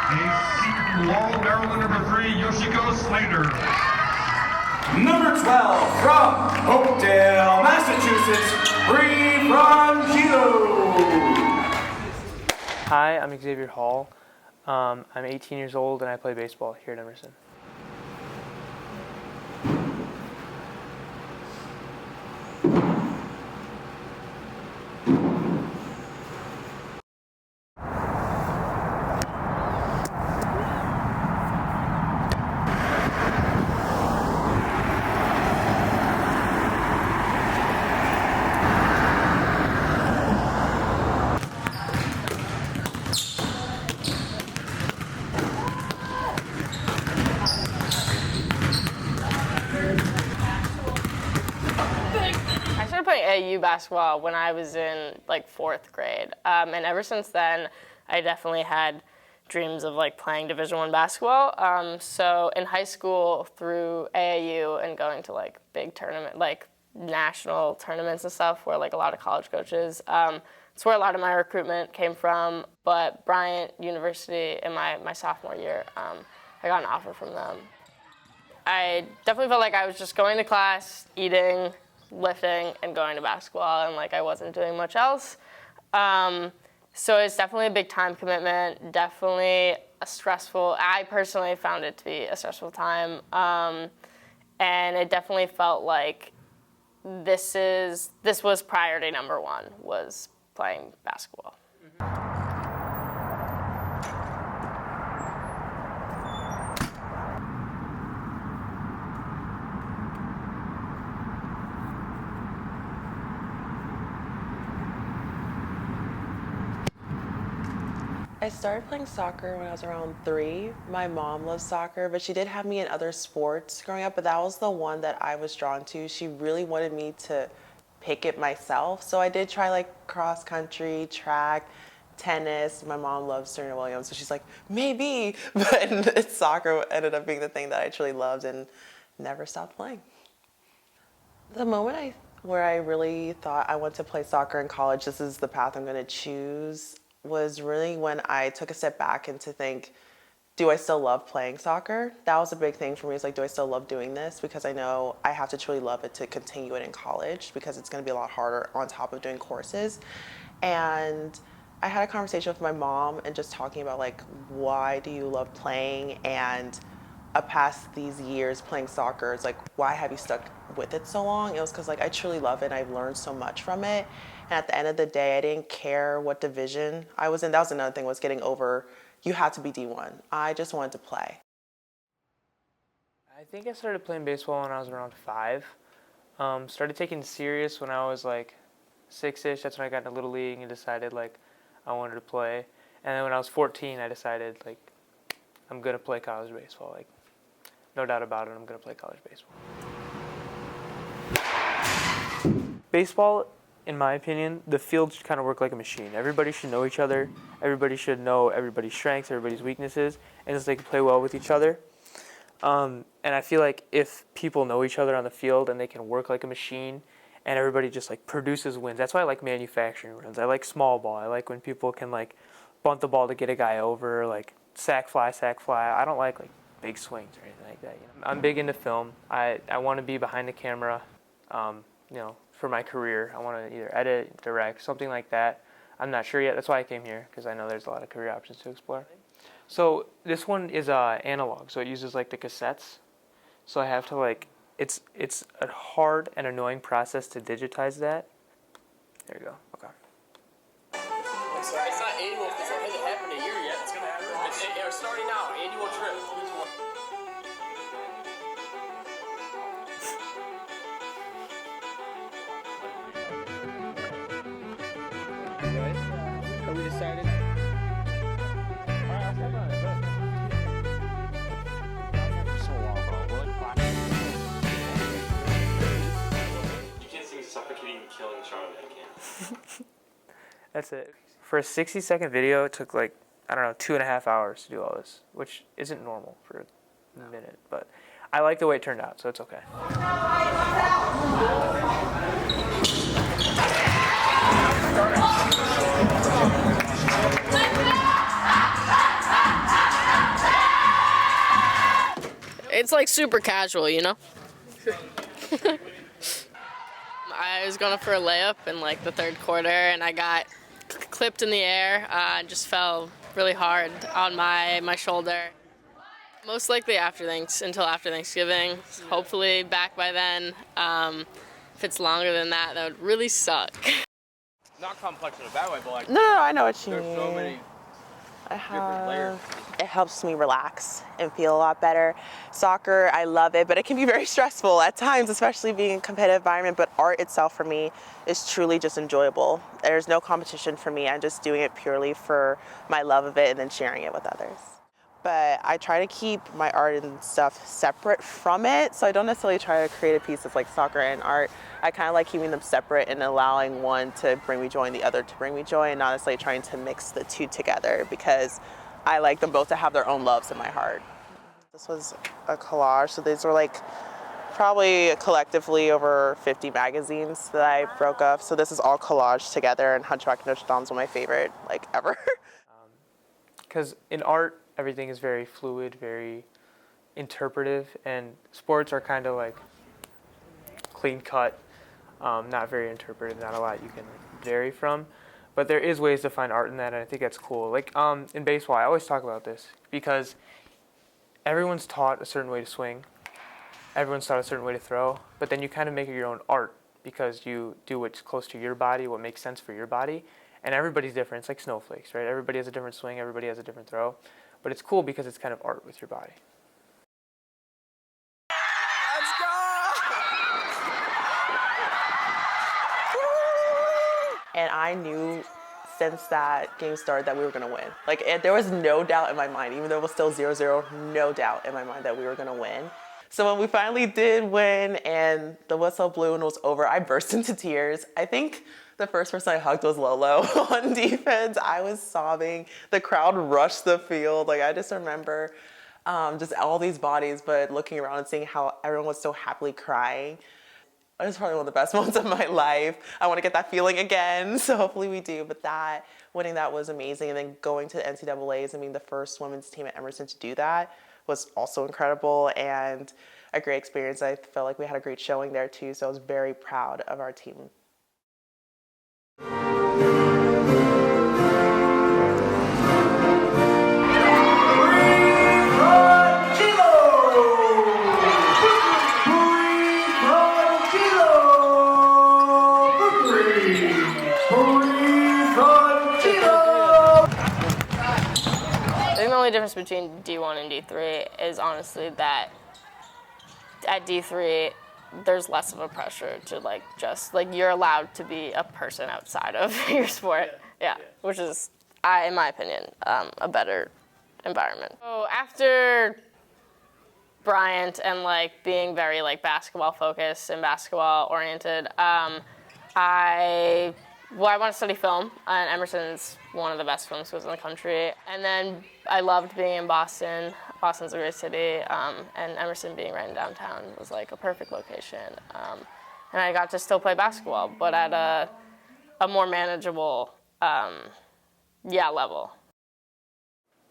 A senior from Laurel, Maryland, number 3, Yoshiko Slater. Number 12, from Oakdale, Massachusetts, Bree from Hilo. Hi, I'm Xavier Hall. I'm 18 years old and I play baseball here at Emerson. I started playing AAU basketball when I was in like 4th grade, and ever since then, I definitely had dreams of like playing Division I basketball. So in high school, through AAU and going to like big tournament, like national tournaments and stuff, where like a lot of college coaches, it's where a lot of my recruitment came from. But Bryant University in my sophomore year, I got an offer from them. I definitely felt like I was just going to class, eating, lifting, and going to basketball, and like I wasn't doing much else. So it's definitely a big time commitment, definitely a stressful, I personally found it to be a stressful time. And it definitely felt like this was priority number 1, was playing basketball. I started playing soccer when I was around 3. My mom loves soccer, but she did have me in other sports growing up, but that was the one that I was drawn to. She really wanted me to pick it myself. So I did try like cross country, track, tennis. My mom loves Serena Williams, so she's like, maybe, but soccer ended up being the thing that I truly loved and never stopped playing. The moment where I really thought I want to play soccer in college, this is the path I'm going to choose, was really when I took a step back and to think, do I still love playing soccer? That was a big thing for me. It's like, do I still love doing this? Because I know I have to truly love it to continue it in college, because it's going to be a lot harder on top of doing courses. And I had a conversation with my mom and just talking about like, why do you love playing? And past these years playing soccer, it's like, why have you stuck with it so long? It was because like I truly love it and I've learned so much from it. And at the end of the day, I didn't care what division I was in. That was another thing, was getting over, you had to be D1. I just wanted to play. I think I started playing baseball when I was around 5. Started taking it serious when I was like 6-ish. That's when I got into Little League and decided like I wanted to play. And then when I was 14, I decided like I'm going to play college baseball. Like, no doubt about it, I'm going to play college baseball. Baseball, in my opinion, the field should kind of work like a machine. Everybody should know each other. Everybody should know everybody's strengths, everybody's weaknesses, and just they can play well with each other. And I feel like if people know each other on the field and they can work like a machine and everybody just like produces wins, that's why I like manufacturing runs. I like small ball. I like when people can like bunt the ball to get a guy over, like sack fly. I don't like big swings or anything like that. You know? I'm big into film. I want to be behind the camera, for my career. I want to either edit, direct, something like that. I'm not sure yet. That's why I came here, because I know there's a lot of career options to explore. So this one is analog, so it uses like the cassettes. So I have to like, it's a hard and annoying process to digitize that. There you go. Okay. It's not annual. It hasn't happened a year yet. It's gonna happen. It's starting now. Annual trip. Have we decided? You can't see me suffocating and killing Charlie. I can't. That's it. For a 60-second video, it took like, 2.5 hours to do all this, which isn't normal for a minute, but I like the way it turned out, so it's okay. It's like super casual, you know? I was going for a layup in like the third quarter, and I got clipped in the air. Just fell really hard on my shoulder. Most likely until after Thanksgiving. Hopefully back by then. If it's longer than that, that would really suck. Not complex in a bad way, but like No, I know what you there's mean. so many different layers. It helps me relax and feel a lot better. Soccer, I love it, but it can be very stressful at times, especially being in a competitive environment. But art itself for me is truly just enjoyable. There's no competition for me. I'm just doing it purely for my love of it and then sharing it with others. But I try to keep my art and stuff separate from it. So I don't necessarily try to create a piece that's like soccer and art. I kind of like keeping them separate and allowing one to bring me joy and the other to bring me joy, and not necessarily trying to mix the two together, because I like them both to have their own loves in my heart. This was a collage. So these were like probably collectively over 50 magazines that I broke up. So this is all collaged together, and Hunchback of Notre Dame's one of my favorite like ever. Because in art, everything is very fluid, very interpretive, and sports are kind of like clean cut, not very interpretive, not a lot you can vary from. But there is ways to find art in that, and I think that's cool. Like in baseball, I always talk about this because everyone's taught a certain way to swing, everyone's taught a certain way to throw, but then you kind of make it your own art because you do what's close to your body, what makes sense for your body, and everybody's different. It's like snowflakes, right? Everybody has a different swing, everybody has a different throw, but it's cool because it's kind of art with your body. Let's go! And I knew since that game started that we were going to win. Like, there was no doubt in my mind, even though it was still 0-0, no doubt in my mind that we were going to win. So when we finally did win and the whistle blew and it was over, I burst into tears. I think the first person I hugged was Lolo on defense. I was sobbing. The crowd rushed the field. Like, I just remember just all these bodies, but looking around and seeing how everyone was so happily crying. It was probably one of the best moments of my life. I want to get that feeling again, so hopefully we do. But winning that was amazing. And then going to the NCAAs and being the first women's team at Emerson to do that was also incredible and a great experience. I felt like we had a great showing there too, so I was very proud of our team. I think the only difference between D1 and D3 is honestly that at D3, there's less of a pressure to you're allowed to be a person outside of your sport. Yeah. Which is, in my opinion, a better environment. So after Bryant and being very basketball focused and basketball oriented, I want to study film, and Emerson's one of the best film schools in the country. And then I loved being in Boston. Boston's a great city, and Emerson being right in downtown was a perfect location. And I got to still play basketball, but at a more manageable, level.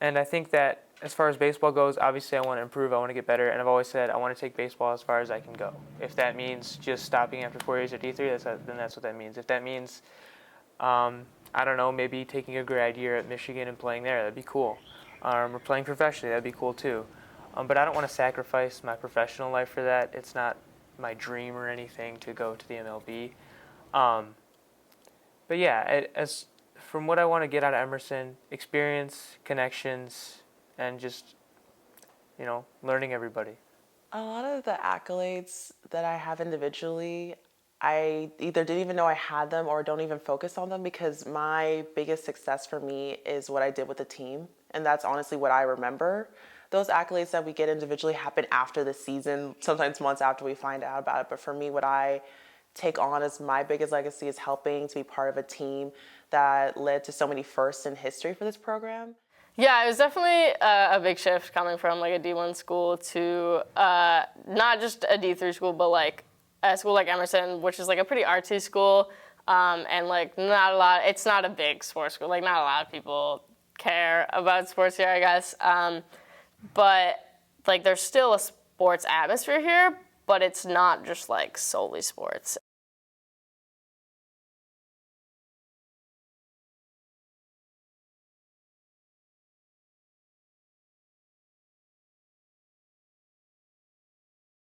And I think that as far as baseball goes, obviously I want to improve, I want to get better, and I've always said I want to take baseball as far as I can go. If that means just stopping after 4 years at D3, then that's what that means. If that means, I don't know, maybe taking a grad year at Michigan and playing there, that'd be cool. Or playing professionally, that'd be cool too. But I don't want to sacrifice my professional life for that. It's not my dream or anything to go to the MLB. But yeah, from what I want to get out of Emerson, experience, connections, and just, learning everybody. A lot of the accolades that I have individually, I either didn't even know I had them or don't even focus on them, because my biggest success for me is what I did with the team. And that's honestly what I remember. Those accolades that we get individually happen after the season, sometimes months after we find out about it. But for me, what I take on as my biggest legacy is helping to be part of a team that led to so many firsts in history for this program. Yeah, it was definitely a big shift coming from a D1 school to not just a D3 school, but a school like Emerson, which is a pretty artsy school, and not a lot. It's not a big sports school. Not a lot of people care about sports here, I guess. But there's still sports atmosphere here, but it's not just like solely sports.